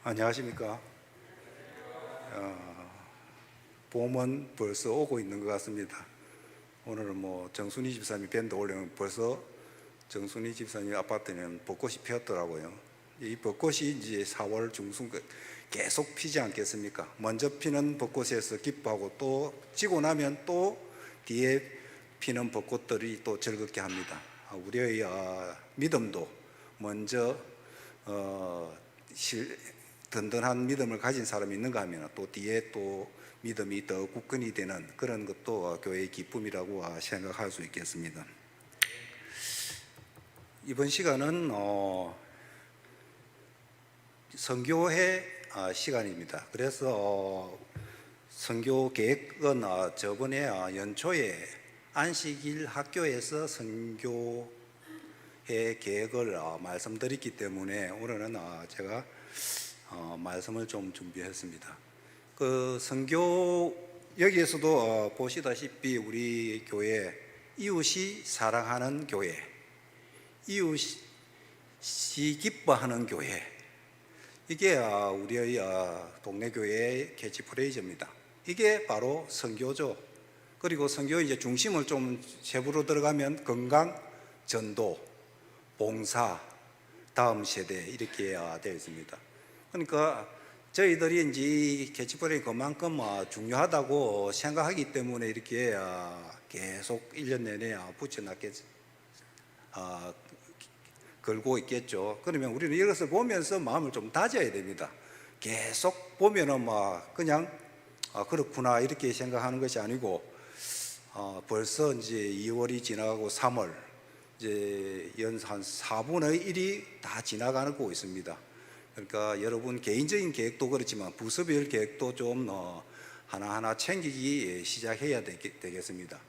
안녕하십니까. 봄은 벌써 오고 있는 것 같습니다. 오늘은 정순희 집사님이 밴드 올리면 벌써 정순희 집사님 아파트는 벚꽃이 피었더라고요. 이 벚꽃이 이제 4월 중순 계속 피지 않겠습니까? 먼저 피는 벚꽃에서 기뻐하고 또 지고 나면 또 뒤에 피는 벚꽃들이 또 즐겁게 합니다. 우리의 믿음도 먼저 든든한 믿음을 가진 사람이 있는가 하면 또 뒤에 또 믿음이 더 굳건히 되는 그런 것도 교회의 기쁨이라고 생각할 수 있겠습니다. 이번 시간은 선교회 시간입니다. 그래서 선교 계획은 저번에 연초에 안식일 학교에서 선교회 계획을 말씀드렸기 때문에 오늘은 제가 말씀을 좀 준비했습니다. 그 선교 여기에서도 보시다시피 우리 교회 이웃이 사랑하는 교회, 이웃이 기뻐하는 교회, 이게 우리의 동네 교회의 캐치프레이즈입니다. 이게 바로 선교죠. 그리고 선교의 이제 중심을 좀 세부로 들어가면 건강, 전도, 봉사, 다음 세대 이렇게 되어 있습니다. 그러니까 저희들이 이제 캐치프레이즈 그만큼 중요하다고 생각하기 때문에 이렇게 계속 1년 내내 붙여놨게 걸고 있겠죠. 그러면 우리는 이것을 보면서 마음을 좀 다져야 됩니다. 계속 보면은 그냥 그렇구나 이렇게 생각하는 것이 아니고 벌써 이제 2월이 지나가고 3월 이제 연 한 4분의 1이 다 지나가고 있습니다. 그러니까 여러분 개인적인 계획도 그렇지만 부서별 계획도 좀 하나하나 챙기기 시작해야 되겠습니다.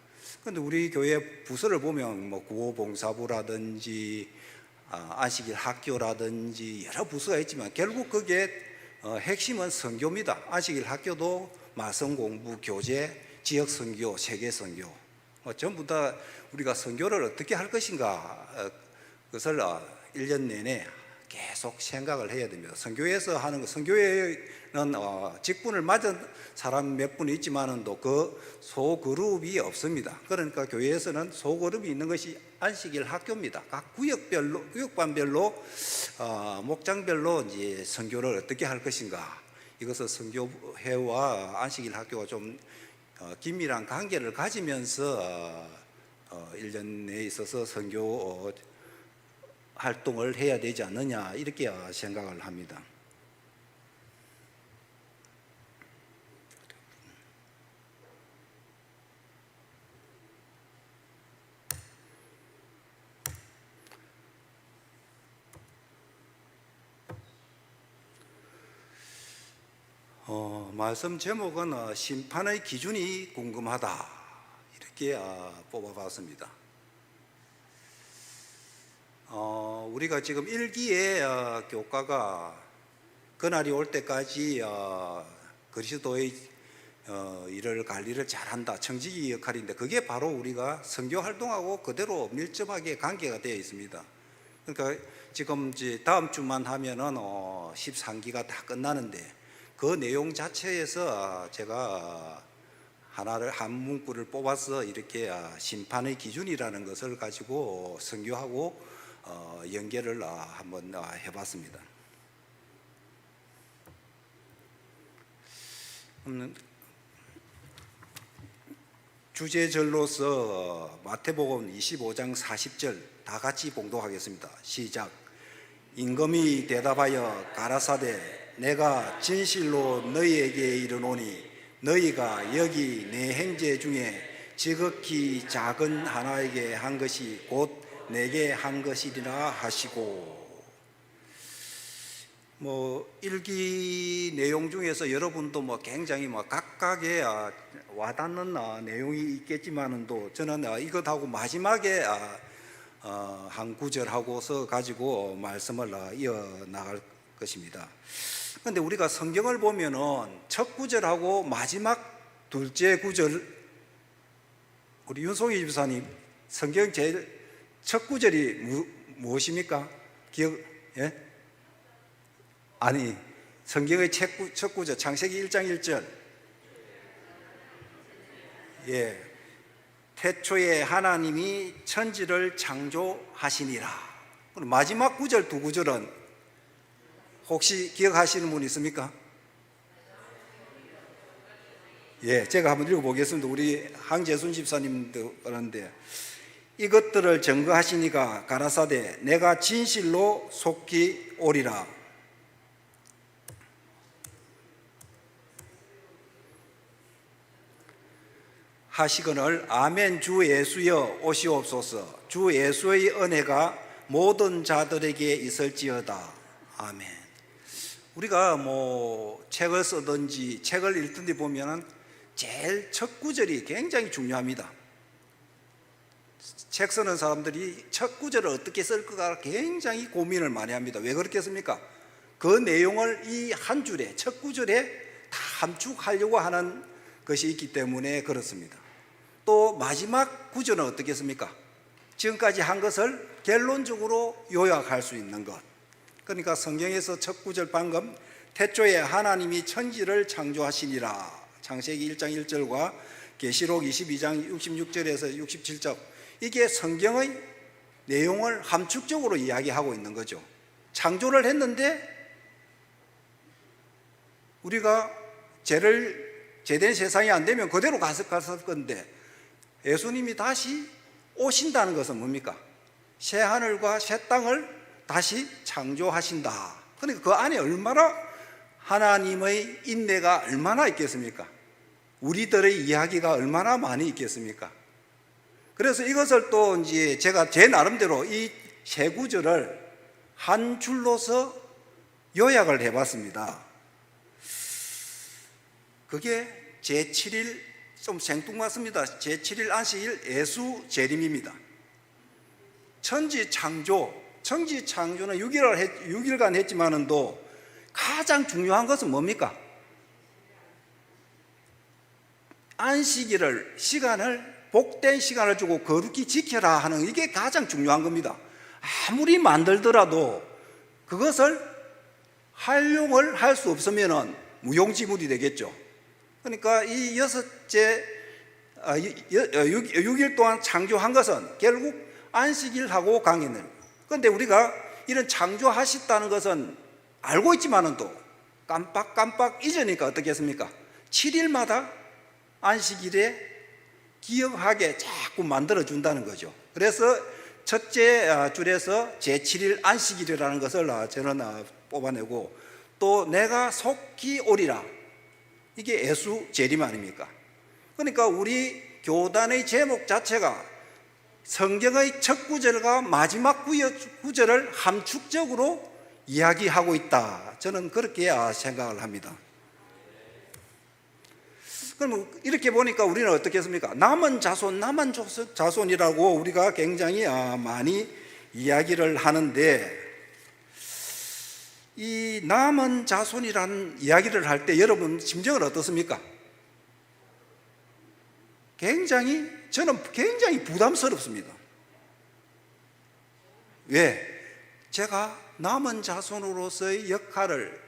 그런데 우리 교회 부서를 보면 구호봉사부라든지 안식일 학교라든지 여러 부서가 있지만 결국 그게 핵심은 선교입니다. 안식일 학교도 말씀 공부, 교제, 지역 선교, 세계 선교 전부 다 우리가 선교를 어떻게 할 것인가 그것을 1년 내내 계속 생각을 해야 됩니다. 선교에서 하는 거, 선교회는 직분을 맞은 사람 몇 분 있지만은 또 그 소그룹이 없습니다. 그러니까 교회에서는 소그룹이 있는 것이 안식일 학교입니다. 각 구역반별로 목장별로 이제 선교를 어떻게 할 것인가, 이것을 선교회와 안식일 학교가 좀 긴밀한 관계를 가지면서 1년 내에 있어서 선교 활동을 해야 되지 않느냐 이렇게 생각을 합니다. 말씀 제목은 심판의 기준이 궁금하다 이렇게 뽑아봤습니다. 우리가 지금 1기의 교과가 그날이 올 때까지 그리스도의 일을 관리를 잘한다, 청지기 역할인데 그게 바로 우리가 선교 활동하고 그대로 밀접하게 관계가 되어 있습니다. 그러니까 지금 이제 다음 주만 하면은 13기가 다 끝나는데 그 내용 자체에서 제가 한 문구를 뽑아서 이렇게 심판의 기준이라는 것을 가지고 선교하고 연계를 한번 해봤습니다. 주제절로서 마태복음 25장 40절 다 같이 봉독하겠습니다. 시작. 임금이 대답하여 가라사대 내가 진실로 너희에게 이르노니 너희가 여기 내 형제 중에 지극히 작은 하나에게 한 것이 곧 내게 한 것이리라 하시고, 1기 내용 중에서 여러분도 굉장히 각각의 와닿는 내용이 있겠지만도 저는 이것하고 마지막에 한 구절하고서 가지고 말씀을 이어나갈 것입니다. 그런데 우리가 성경을 보면은 첫 구절하고 마지막 둘째 구절, 우리 윤송희 집사님 성경 제일 첫 구절이 무엇입니까? 기억? 예? 아니 성경의 첫 구절 창세기 1장 1절. 예. 태초에 하나님이 천지를 창조하시니라. 마지막 구절 두 구절은 혹시 기억하시는 분 있습니까? 예, 제가 한번 읽어보겠습니다. 우리 항재순 집사님도 그런데 이것들을 증거하시니가 가라사대 내가 진실로 속히 오리라. 하시거늘 아멘. 주 예수여 오시옵소서. 주 예수의 은혜가 모든 자들에게 있을지어다. 아멘. 우리가 뭐 책을 쓰든지 책을 읽든지 보면은 제일 첫 구절이 굉장히 중요합니다. 책 쓰는 사람들이 첫 구절을 어떻게 쓸까 굉장히 고민을 많이 합니다. 왜 그렇겠습니까? 그 내용을 이 한 줄에 첫 구절에 다 함축하려고 하는 것이 있기 때문에 그렇습니다. 또 마지막 구절은 어떻겠습니까? 지금까지 한 것을 결론적으로 요약할 수 있는 것. 그러니까 성경에서 첫 구절 방금 태초에 하나님이 천지를 창조하시니라, 창세기 1장 1절과 계시록 22장 66절에서 67절, 이게 성경의 내용을 함축적으로 이야기하고 있는 거죠. 창조를 했는데 우리가 제된 세상이 안 되면 그대로 갔을 건데 예수님이 다시 오신다는 것은 뭡니까? 새 하늘과 새 땅을 다시 창조하신다. 그러니까 그 안에 얼마나 하나님의 인내가 얼마나 있겠습니까? 우리들의 이야기가 얼마나 많이 있겠습니까? 그래서 이것을 또 이제 제가 제 나름대로 이 세 구절을 한 줄로서 요약을 해봤습니다. 그게 제7일, 좀 생뚱맞습니다. 제7일 안식일 예수 재림입니다. 천지 창조는 6일간 했지만은도 가장 중요한 것은 뭡니까? 안식일을, 시간을, 복된 시간을 주고 거룩히 지켜라 하는, 이게 가장 중요한 겁니다. 아무리 만들더라도 그것을 활용을 할 수 없으면 무용지물이 되겠죠. 그러니까 이 6일 동안 창조한 것은 결국 안식일하고 강인을. 그런데 우리가 이런 창조하셨다는 것은 알고 있지만은 또 깜빡 잊으니까 어떻게 했습니까? 7일마다 안식일에 기억하게 자꾸 만들어준다는 거죠. 그래서 첫째 줄에서 제7일 안식일이라는 것을 저는 뽑아내고, 또 내가 속히 오리라, 이게 예수 재림 아닙니까? 그러니까 우리 교단의 제목 자체가 성경의 첫 구절과 마지막 구절을 함축적으로 이야기하고 있다. 저는 그렇게 생각을 합니다. 그럼 이렇게 보니까 우리는 어떻게 했습니까? 남은 자손이라고 우리가 굉장히 많이 이야기를 하는데, 이 남은 자손이라는 이야기를 할 때 여러분 심정은 어떻습니까? 저는 굉장히 부담스럽습니다. 왜? 제가 남은 자손으로서의 역할을,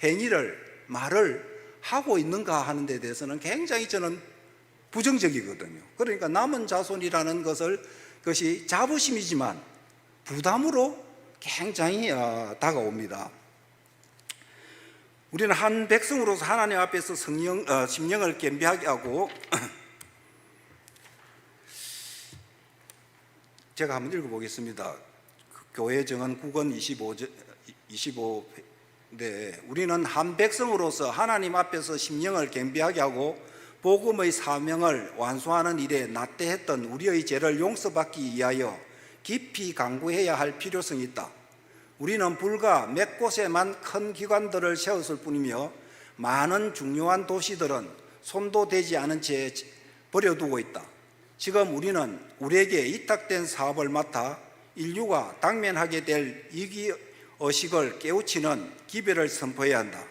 행위를, 말을 하고 있는가 하는 데 대해서는 굉장히 저는 부정적이거든요. 그러니까 남은 자손이라는 것이 자부심이지만 부담으로 굉장히 다가옵니다. 우리는 한 백성으로서 하나님 앞에서 심령을 겸비하게 하고 제가 한번 읽어보겠습니다. 교회 정언 9권 25인데, 우리는 한 백성으로서 하나님 앞에서 심령을 겸비하게 하고 복음의 사명을 완수하는 일에 나태했던 우리의 죄를 용서받기 위하여 깊이 간구해야 할 필요성이 있다. 우리는 불과 몇 곳에만 큰 기관들을 세웠을 뿐이며 많은 중요한 도시들은 손도 대지 않은 채 버려두고 있다. 지금 우리는 우리에게 위탁된 사업을 맡아 인류가 당면하게 될 위기의식을 깨우치는 기별을 선포해야 한다.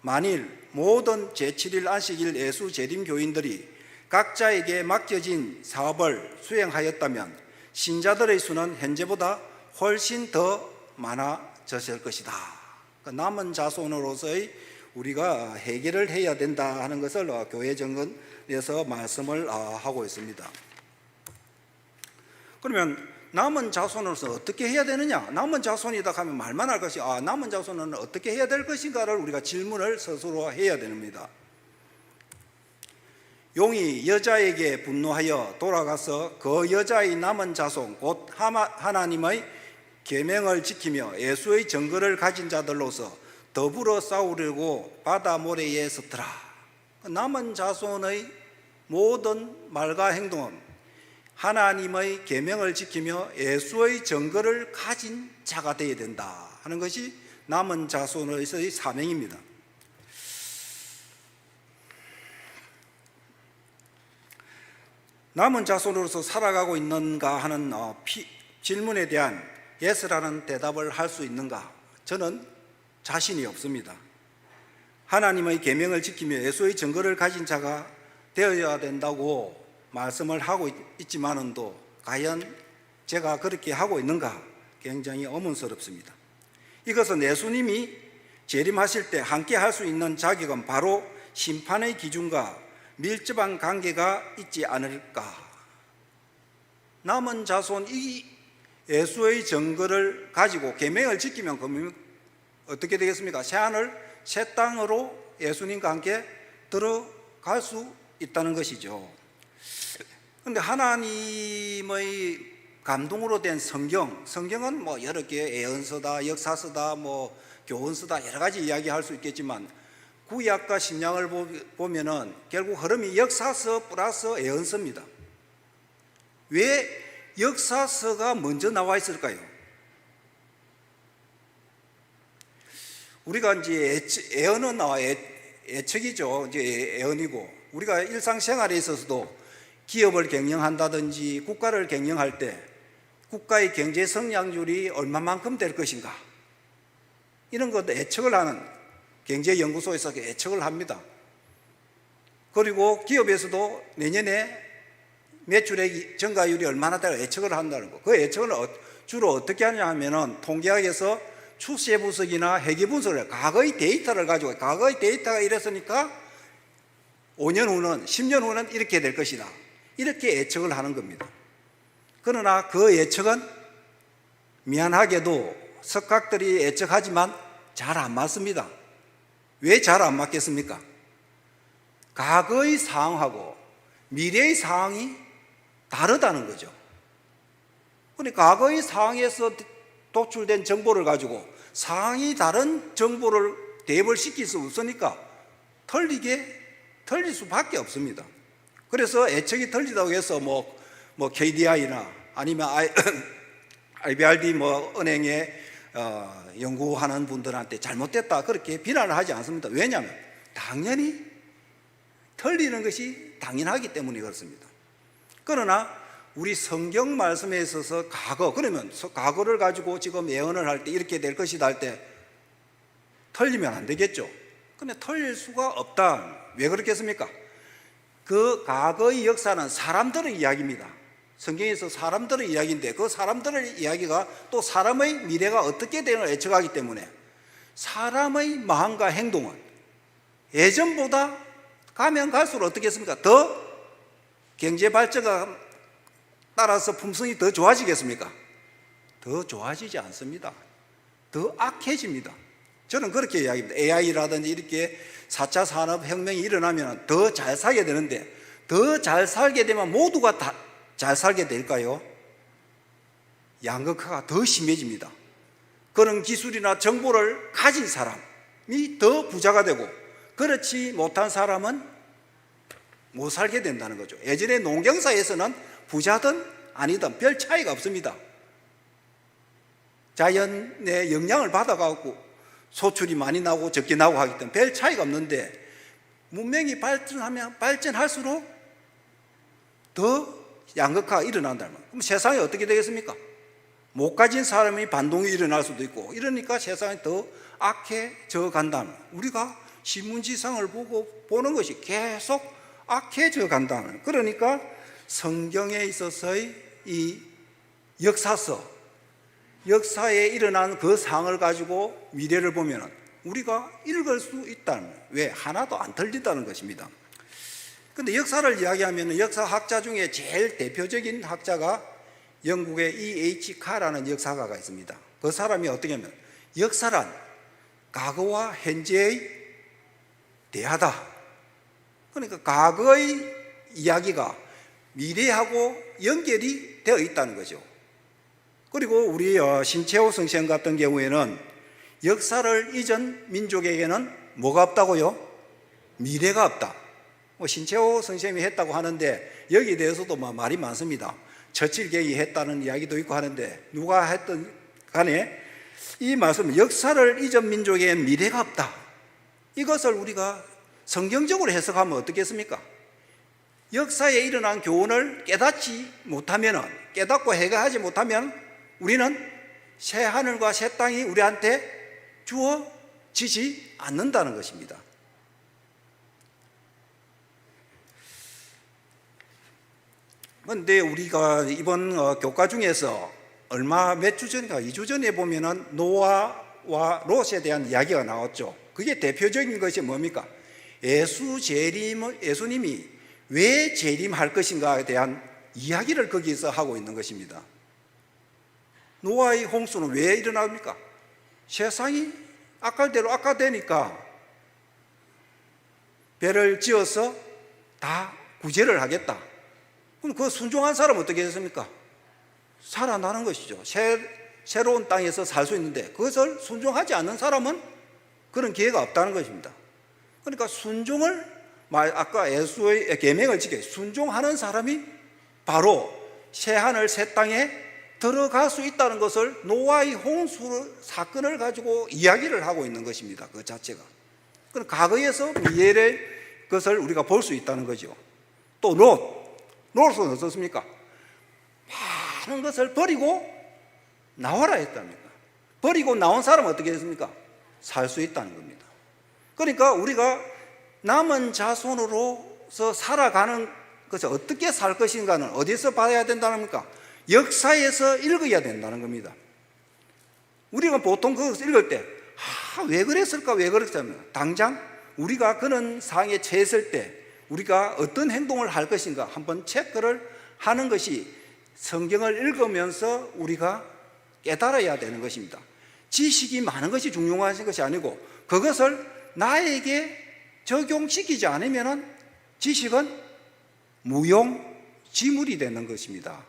만일 모든 제7일 안식일 예수 재림 교인들이 각자에게 맡겨진 사업을 수행하였다면 신자들의 수는 현재보다 훨씬 더 많아졌을 것이다. 남은 자손으로서의 우리가 해결을 해야 된다 하는 것을 교회 정언에서 말씀을 하고 있습니다. 그러면 남은 자손으로서 어떻게 해야 되느냐? 남은 자손이다 하면 말만 할 것이 남은 자손은 어떻게 해야 될 것인가를 우리가 질문을 스스로 해야 됩니다. 용이 여자에게 분노하여 돌아가서 그 여자의 남은 자손 곧 하나님의 계명을 지키며 예수의 증거를 가진 자들로서 더불어 싸우려고 바다 모래에 섰더라. 남은 자손의 모든 말과 행동은 하나님의 계명을 지키며 예수의 증거를 가진 자가 되어야 된다 하는 것이 남은 자손에서의 사명입니다. 남은 자손으로서 살아가고 있는가 하는 질문에 대한 예스라는 대답을 할 수 있는가? 저는 자신이 없습니다. 하나님의 계명을 지키며 예수의 증거를 가진 자가 되어야 된다고 말씀을 하고 있지만은도 과연 제가 그렇게 하고 있는가? 굉장히 의문스럽습니다. 이것은 예수님이 재림하실 때 함께 할 수 있는 자격은 바로 심판의 기준과 밀접한 관계가 있지 않을까? 남은 자손이 예수의 증거를 가지고 계명을 지키면 그러면 어떻게 되겠습니까? 새하늘 새 땅으로 예수님과 함께 들어갈 수 있다는 것이죠. 그런데 하나님의 감동으로 된 성경은 뭐 여러 개 예언서다, 역사서다, 뭐 교훈서다 여러 가지 이야기할 수 있겠지만 구약과 신약을 보면은 결국 흐름이 역사서 플러스 예언서입니다. 왜 역사서가 먼저 나와 있을까요? 우리가 이제 예언은 예측이죠. 이제 예언이고 우리가 일상생활에 있어서도 기업을 경영한다든지 국가를 경영할 때 국가의 경제 성장률이 얼마만큼 될 것인가 이런 것도 예측을 하는 경제연구소에서 예측을 합니다. 그리고 기업에서도 내년에 매출액 증가율이 얼마나 될까 예측을 한다는 거. 그 예측을 주로 어떻게 하냐 하면은 통계학에서 추세 분석이나 회계 분석을 해요. 과거의 데이터를 가지고 과거의 데이터가 이랬으니까 5년 후는 10년 후는 이렇게 될 것이다. 이렇게 예측을 하는 겁니다. 그러나 그 예측은 미안하게도 석학들이 예측하지만 잘 안 맞습니다. 왜 잘 안 맞겠습니까? 과거의 상황하고 미래의 상황이 다르다는 거죠. 그러니까 과거의 상황에서 도출된 정보를 가지고 상황이 다른 정보를 대입을 시킬 수 없으니까 틀릴 수밖에 없습니다. 그래서 예측이 틀리다고 해서 뭐 KDI나 아니면 IBRD 은행에 연구하는 분들한테 잘못됐다 그렇게 비난을 하지 않습니다. 왜냐하면 당연히 틀리는 것이 당연하기 때문에 그렇습니다. 그러나 우리 성경 말씀에 있어서 그러면 과거를 가지고 지금 예언을 할 때 이렇게 될 것이다 할 때 틀리면 안 되겠죠. 근데 틀릴 수가 없다. 왜 그렇겠습니까? 그 과거의 역사는 사람들의 이야기입니다. 성경에서 사람들의 이야기인데 그 사람들의 이야기가 또 사람의 미래가 어떻게 되는가 예측하기 때문에 사람의 마음과 행동은 예전보다 가면 갈수록 어떻겠습니까? 더 경제 발전과 따라서 품성이 더 좋아지겠습니까? 더 좋아지지 않습니다. 더 악해집니다. 저는 그렇게 이야기합니다. AI라든지 이렇게 4차 산업혁명이 일어나면 더 잘 살게 되는데 더 잘 살게 되면 모두가 다 잘 살게 될까요? 양극화가 더 심해집니다. 그런 기술이나 정보를 가진 사람이 더 부자가 되고 그렇지 못한 사람은 못 살게 된다는 거죠. 예전에 농경사에서는 부자든 아니든 별 차이가 없습니다. 자연의 영향을 받아가지고 소출이 많이 나고 적게 나고 하기 때문에 별 차이가 없는데 문명이 발전할수록 더 양극화가 일어난다는 거예요. 그럼 세상이 어떻게 되겠습니까? 못 가진 사람이 반동이 일어날 수도 있고 이러니까 세상이 더 악해져 간다는 거예요. 우리가 신문지상을 보는 것이 계속 악해져 간다는 거예요. 그러니까 성경에 있어서의 이 역사서 역사에 일어난 그 상을 가지고 미래를 보면 우리가 읽을 수 있다는, 왜? 하나도 안 틀린다는 것입니다. 근데 역사를 이야기하면 역사학자 중에 제일 대표적인 학자가 영국의 E.H. 카라는 역사가가 있습니다. 그 사람이 어떻게 하면 역사란 과거와 현재의 대하다. 그러니까 과거의 이야기가 미래하고 연결이 되어 있다는 거죠. 그리고 우리 신채호 선생 같은 경우에는 역사를 잊은 민족에게는 뭐가 없다고요? 미래가 없다. 신채호 선생님이 했다고 하는데 여기에 대해서도 말이 많습니다. 처칠계이 했다는 이야기도 있고 하는데 누가 했든 간에 이 말씀, 역사를 잊은 민족에게는 미래가 없다. 이것을 우리가 성경적으로 해석하면 어떻겠습니까? 역사에 일어난 교훈을 깨닫지 못하면, 깨닫고 해결하지 못하면 우리는 새 하늘과 새 땅이 우리한테 주어지지 않는다는 것입니다. 그런데 우리가 이번 교과 중에서 몇 주 전인가 2주 전에 보면은 노아와 롯에 대한 이야기가 나왔죠. 그게 대표적인 것이 뭡니까? 예수님이 왜 재림할 것인가에 대한 이야기를 거기서 하고 있는 것입니다. 노아의 홍수는 왜 일어납니까? 세상이 악할대로 악화되니까 배를 지어서 다 구제를 하겠다. 그럼 그 순종한 사람은 어떻게 했습니까? 살아나는 것이죠. 새로운 땅에서 살 수 있는데 그것을 순종하지 않는 사람은 그런 기회가 없다는 것입니다. 그러니까 순종을, 아까 예수의 계명을 지켜 순종하는 사람이 바로 새하늘 새 땅에 들어갈 수 있다는 것을 노아의 홍수 사건을 가지고 이야기를 하고 있는 것입니다. 그 자체가. 그럼 과거에서 미래의 것을 우리가 볼 수 있다는 거죠. 또 롯은 어떻습니까? 많은 것을 버리고 나와라 했답니다. 버리고 나온 사람은 어떻게 했습니까? 살 수 있다는 겁니다. 그러니까 우리가 남은 자손으로서 살아가는 것을 어떻게 살 것인가는 어디서 봐야 된다는 겁니까? 역사에서 읽어야 된다는 겁니다. 우리가 보통 그것을 읽을 때 왜 그랬을까? 왜 그랬을까? 당장 우리가 그런 상황에 처했을 때 우리가 어떤 행동을 할 것인가 한번 체크를 하는 것이 성경을 읽으면서 우리가 깨달아야 되는 것입니다. 지식이 많은 것이 중요한 것이 아니고 그것을 나에게 적용시키지 않으면 지식은 무용지물이 되는 것입니다.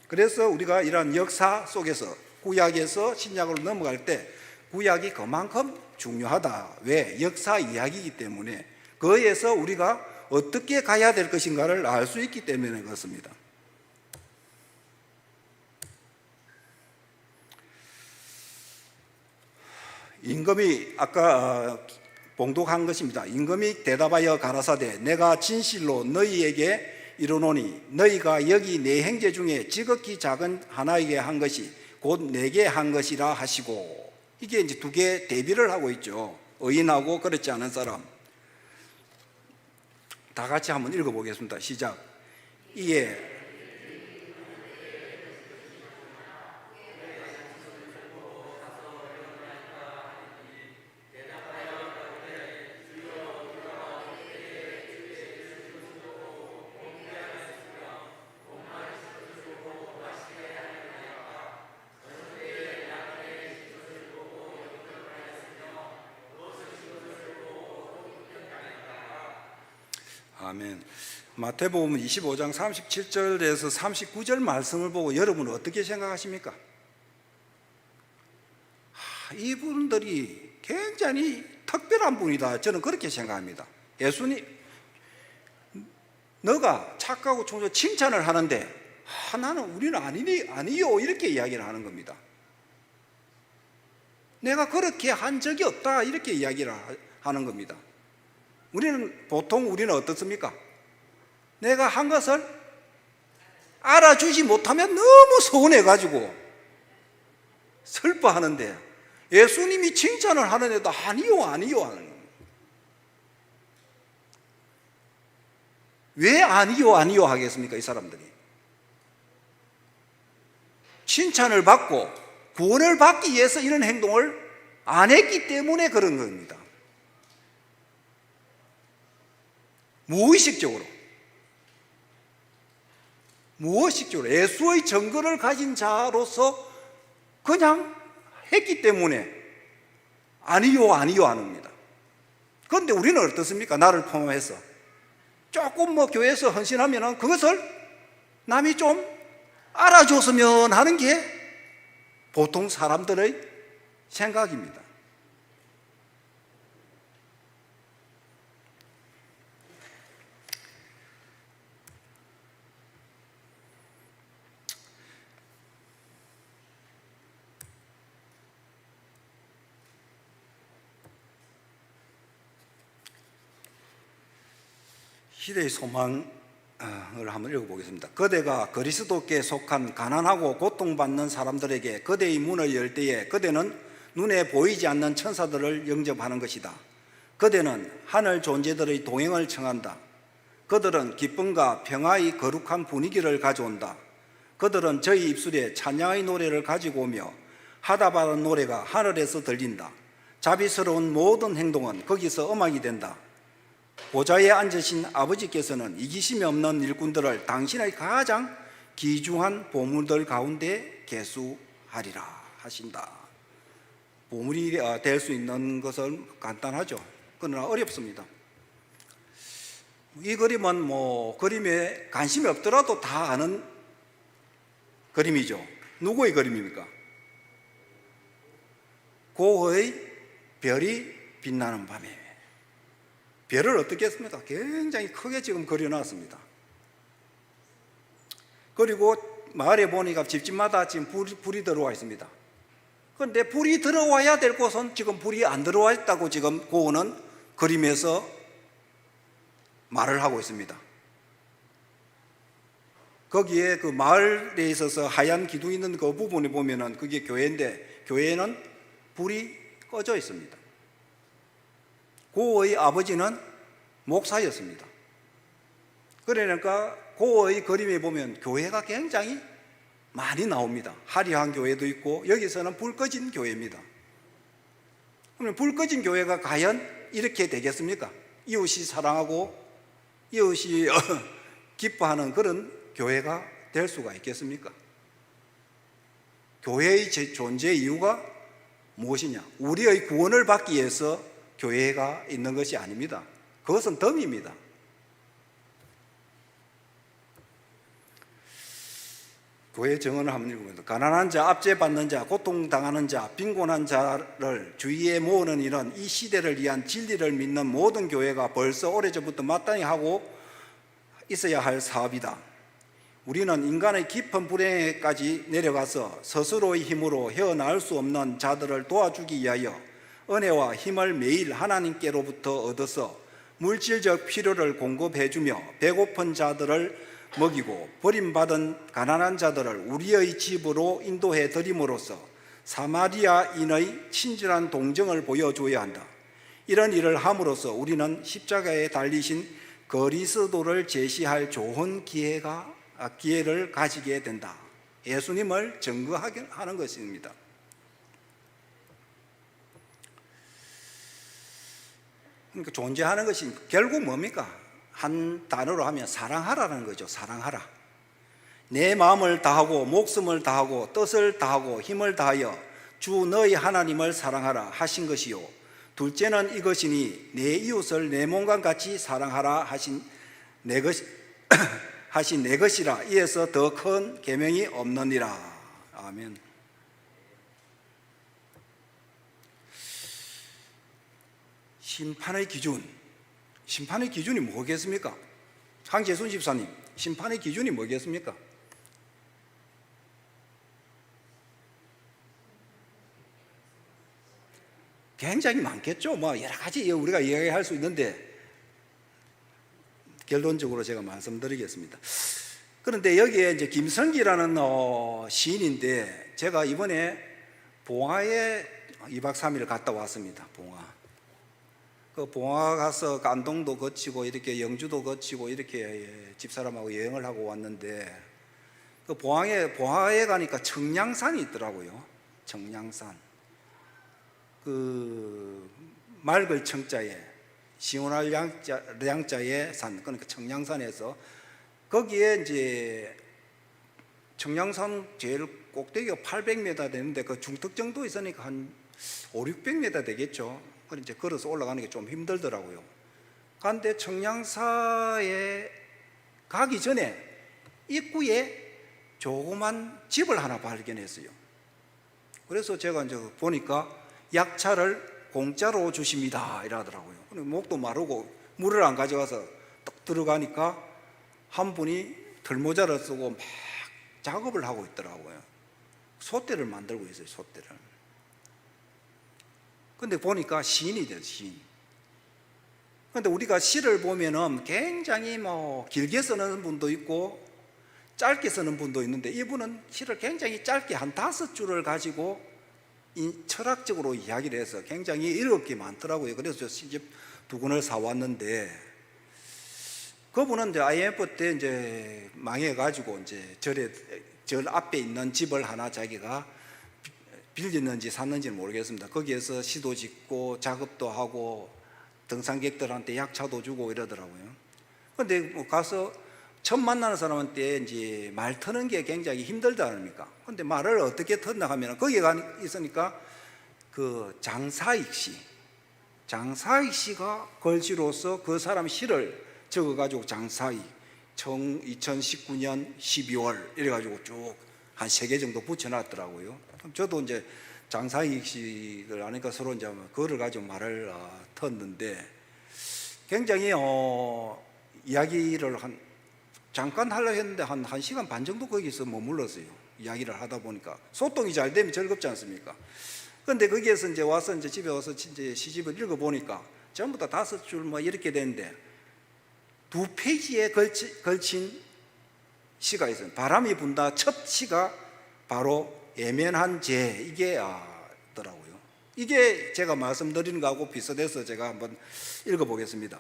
그래서 우리가 이러한 역사 속에서 구약에서 신약으로 넘어갈 때 구약이 그만큼 중요하다. 왜? 역사 이야기이기 때문에 거기에서 우리가 어떻게 가야 될 것인가를 알 수 있기 때문에 그렇습니다. 임금이 아까 봉독한 것입니다. 임금이 대답하여 가라사대 내가 진실로 너희에게 이르노니 너희가 여기 내 형제 중에 지극히 작은 하나에게 한 것이 곧 내게 한 것이라 하시고, 이게 이제 두 개 대비를 하고 있죠. 의인하고 그렇지 않은 사람. 다 같이 한번 읽어보겠습니다. 시작. 이에 아멘. 마태복음 25장 37절에서 39절 말씀을 보고 여러분은 어떻게 생각하십니까? 이분들이 굉장히 특별한 분이다. 저는 그렇게 생각합니다. 예수님, 너가 착하고 충성 칭찬을 하는데 나는 우리는 아니요 이렇게 이야기를 하는 겁니다. 내가 그렇게 한 적이 없다 이렇게 이야기를 하는 겁니다. 보통 우리는 어떻습니까? 내가 한 것을 알아주지 못하면 너무 서운해가지고 슬퍼하는데 예수님이 칭찬을 하는데도 아니요 하는 겁니다. 왜 아니요 하겠습니까? 이 사람들이 칭찬을 받고 구원을 받기 위해서 이런 행동을 안 했기 때문에 그런 겁니다. 무의식적으로 예수의 증거를 가진 자로서 그냥 했기 때문에 아니요 하는 겁니다. 그런데 우리는 어떻습니까? 나를 포함해서 조금 교회에서 헌신하면 그것을 남이 좀 알아줬으면 하는 게 보통 사람들의 생각입니다. 시대의 소망을 한번 읽어보겠습니다. 그대가 그리스도께 속한 가난하고 고통받는 사람들에게 그대의 문을 열 때에 그대는 눈에 보이지 않는 천사들을 영접하는 것이다. 그대는 하늘 존재들의 동행을 청한다. 그들은 기쁨과 평화의 거룩한 분위기를 가져온다. 그들은 저희 입술에 찬양의 노래를 가지고 오며 하다바라는 노래가 하늘에서 들린다. 자비스러운 모든 행동은 거기서 음악이 된다. 보좌에 앉으신 아버지께서는 이기심이 없는 일꾼들을 당신의 가장 귀중한 보물들 가운데 계수하리라 하신다. 보물이 될 수 있는 것은 간단하죠. 그러나 어렵습니다. 이 그림은 그림에 관심이 없더라도 다 아는 그림이죠. 누구의 그림입니까? 고흐의 별이 빛나는 밤에. 별을 어떻게 했습니까? 굉장히 크게 지금 그려놨습니다. 그리고 마을에 보니까 집집마다 지금 불이 들어와 있습니다. 그런데 불이 들어와야 될 곳은 지금 불이 안 들어와 있다고 지금 고흐는 그림에서 말을 하고 있습니다. 거기에 그 마을에 있어서 하얀 기둥 있는 그 부분에 보면은 그게 교회인데 교회에는 불이 꺼져 있습니다. 고흐의 아버지는 목사였습니다. 그러니까 고흐의 그림에 보면 교회가 굉장히 많이 나옵니다. 화려한 교회도 있고 여기서는 불 꺼진 교회입니다. 그러면 불 꺼진 교회가 과연 이렇게 되겠습니까? 이웃이 사랑하고 이웃이 기뻐하는 그런 교회가 될 수가 있겠습니까? 교회의 존재 이유가 무엇이냐? 우리의 구원을 받기 위해서 교회가 있는 것이 아닙니다. 그것은 덤입니다. 교회 정언을 한번 읽어보겠습니다. 가난한 자, 압제받는 자, 고통당하는 자, 빈곤한 자를 주위에 모으는 일은 이 시대를 위한 진리를 믿는 모든 교회가 벌써 오래전부터 마땅히 하고 있어야 할 사업이다. 우리는 인간의 깊은 불행에까지 내려가서 스스로의 힘으로 헤어나올 수 없는 자들을 도와주기 위하여 은혜와 힘을 매일 하나님께로부터 얻어서 물질적 필요를 공급해주며 배고픈 자들을 먹이고 버림받은 가난한 자들을 우리의 집으로 인도해 드림으로써 사마리아인의 친절한 동정을 보여줘야 한다. 이런 일을 함으로써 우리는 십자가에 달리신 그리스도를 제시할 좋은 기회를 가지게 된다. 예수님을 증거하게 하는 것입니다. 그러니까 존재하는 것이 결국 뭡니까? 한 단어로 하면 사랑하라는 거죠. 사랑하라. 내 마음을 다하고 목숨을 다하고 뜻을 다하고 힘을 다하여 주 너희 하나님을 사랑하라 하신 것이요. 둘째는 이것이니 내 이웃을 내 몸과 같이 사랑하라 하신 내 것이라. 이에서 더 큰 계명이 없느니라. 아멘. 심판의 기준이 뭐겠습니까? 황재순 집사님, 심판의 기준이 뭐겠습니까? 굉장히 많겠죠. 여러 가지 우리가 이야기할 수 있는데 결론적으로 제가 말씀드리겠습니다. 그런데 여기에 이제 김성기라는 시인인데 제가 이번에 봉화에 2박 3일 갔다 왔습니다. 그 봉화 가서 안동도 거치고 이렇게 영주도 거치고 이렇게 집사람하고 여행을 하고 왔는데 그 봉화에 가니까 청량산이 있더라고요. 청량산. 그 맑을 청자에 시원할 양자에 산, 그러니까 청량산에서 거기에 이제 청량산 제일 꼭대기가 800m 되는데 그 중턱정도 있으니까 한 5, 600m 되겠죠. 그래서 이제 걸어서 올라가는 게 좀 힘들더라고요. 그런데 청량사에 가기 전에 입구에 조그만 집을 하나 발견했어요. 그래서 제가 이제 보니까 약차를 공짜로 주십니다 이러더라고요. 목도 마르고 물을 안 가져가서 딱 들어가니까 한 분이 털모자를 쓰고 막 작업을 하고 있더라고요. 솥대를 만들고 있어요, 솥대를. 근데 보니까 시인이 돼요, 시인. 근데 우리가 시를 보면은 굉장히 뭐 길게 쓰는 분도 있고 짧게 쓰는 분도 있는데 이분은 시를 굉장히 짧게 한 5줄을 가지고 철학적으로 이야기를 해서 굉장히 읽을 게 많더라고요. 그래서 저 시집 2권을 사왔는데 그분은 이제 IMF 때 이제 망해가지고 이제 절 앞에 있는 집을 하나 자기가 빌렸는지 샀는지는 모르겠습니다. 거기에서 시도 짓고 작업도 하고 등산객들한테 약차도 주고 이러더라고요. 근데 뭐 가서 처음 만나는 사람한테 이제 말 터는 게 굉장히 힘들다 아닙니까? 근데 말을 어떻게 터나 하면 거기에 있으니까 그 장사익 씨가 글씨로서 그 사람 시를 적어가지고 장사익 2019년 12월 이래가지고 쭉 한 3개 정도 붙여놨더라고요. 그럼 저도 이제 장사익 씨를 아니까 서로 이제 그거를 가지고 말을 텄는데 굉장히 이야기를 잠깐 하려고 했는데 한 1시간 반 정도 거기서 머물렀어요. 이야기를 하다 보니까 소통이 잘 되면 즐겁지 않습니까? 그런데 거기에서 이제 와서 이제 집에 와서 이제 시집을 읽어보니까 전부 다 5줄 뭐 이렇게 되는데 2페이지에 걸친 시가 있어요. 바람이 분다. 첫 시가 바로 예면한 재, 이게 더라고요. 이게 제가 말씀드리는 거하고 비슷해서 제가 한번 읽어보겠습니다.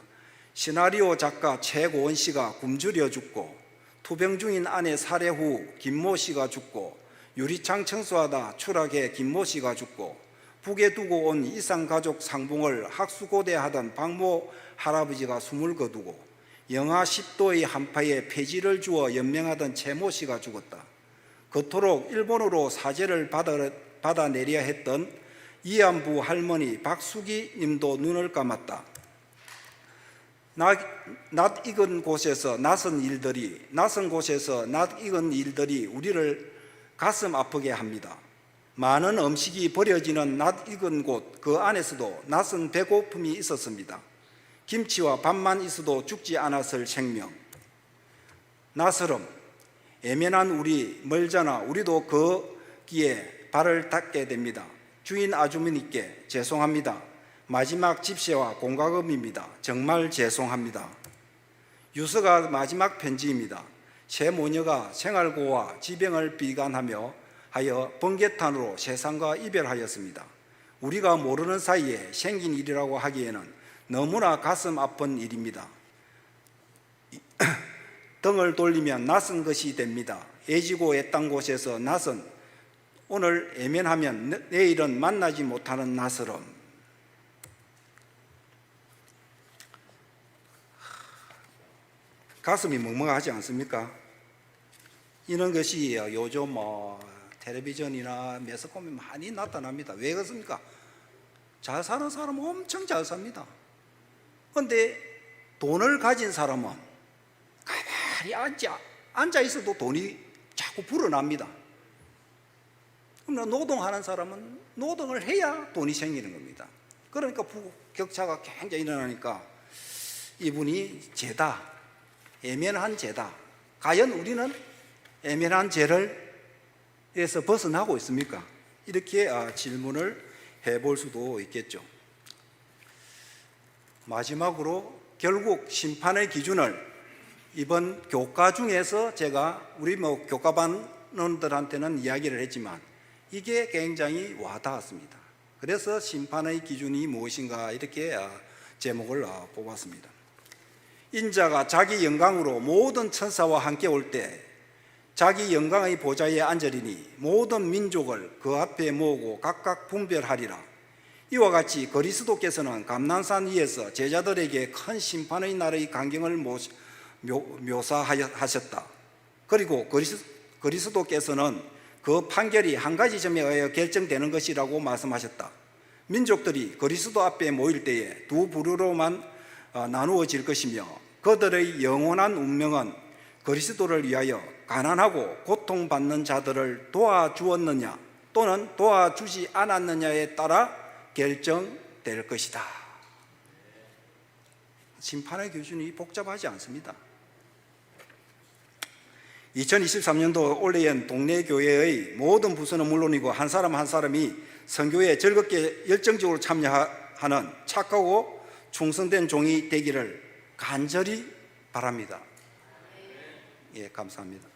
시나리오 작가 최고원 씨가 굶주려 죽고 투병 중인 아내 살해 후 김모 씨가 죽고 유리창 청소하다 추락해 김모 씨가 죽고 북에 두고 온 이상가족 상봉을 학수고대하던 박모 할아버지가 숨을 거두고 영하 10도의 한파에 폐지를 주어 연명하던 최모 씨가 죽었다. 그토록 일본으로 사죄를 받아내려 했던 이안부 할머니 박수기 님도 눈을 감았다. 낯익은 곳에서 낯선 곳에서 낯익은 일들이 우리를 가슴 아프게 합니다. 많은 음식이 버려지는 낯익은 곳 그 안에서도 낯선 배고픔이 있었습니다. 김치와 밥만 있어도 죽지 않았을 생명. 나스름, 애매한 우리 멀잖아. 우리도 거기에 발을 닿게 됩니다. 주인 아주머니께 죄송합니다. 마지막 집세와 공과금입니다. 정말 죄송합니다. 유서가 마지막 편지입니다. 새 모녀가 생활고와 지병을 비관하며 하여 번개탄으로 세상과 이별하였습니다. 우리가 모르는 사이에 생긴 일이라고 하기에는 너무나 가슴 아픈 일입니다. 등을 돌리면 낯선 것이 됩니다. 애지고 애딴 곳에서 낯선, 오늘 애면하면 내일은 만나지 못하는 낯설음. 가슴이 먹먹하지 않습니까? 이런 것이 요즘 텔레비전이나 매스컴에 많이 나타납니다. 왜 그렇습니까? 잘 사는 사람은 엄청 잘 삽니다. 그런데 돈을 가진 사람은 가만히 앉아 있어도 돈이 자꾸 불어납니다. 그러나 노동하는 사람은 노동을 해야 돈이 생기는 겁니다. 그러니까 부격차가 굉장히 일어나니까 이분이 죄다, 애면한 죄다. 과연 우리는 애면한 죄를 에서 벗어나고 있습니까? 이렇게 질문을 해볼 수도 있겠죠. 마지막으로 결국 심판의 기준을 이번 교과 중에서 제가 우리 교과반원들한테는 이야기를 했지만 이게 굉장히 와닿았습니다. 그래서 심판의 기준이 무엇인가 이렇게 제목을 뽑았습니다. 인자가 자기 영광으로 모든 천사와 함께 올 때 자기 영광의 보좌에 앉으리니 모든 민족을 그 앞에 모으고 각각 분별하리라. 이와 같이 그리스도께서는 감난산 위에서 제자들에게 큰 심판의 날의 광경을 묘사하셨다. 그리고 그리스도께서는 그 판결이 한 가지 점에 의해 결정되는 것이라고 말씀하셨다. 민족들이 그리스도 앞에 모일 때에 두 부류로만 나누어질 것이며 그들의 영원한 운명은 그리스도를 위하여 가난하고 고통받는 자들을 도와주었느냐 또는 도와주지 않았느냐에 따라 결정될 것이다. 심판의 기준이 복잡하지 않습니다. 2023년도 올해엔 동네 교회의 모든 부서는 물론이고 한 사람 한 사람이 선교에 즐겁게 열정적으로 참여하는 착하고 충성된 종이 되기를 간절히 바랍니다. 예, 감사합니다.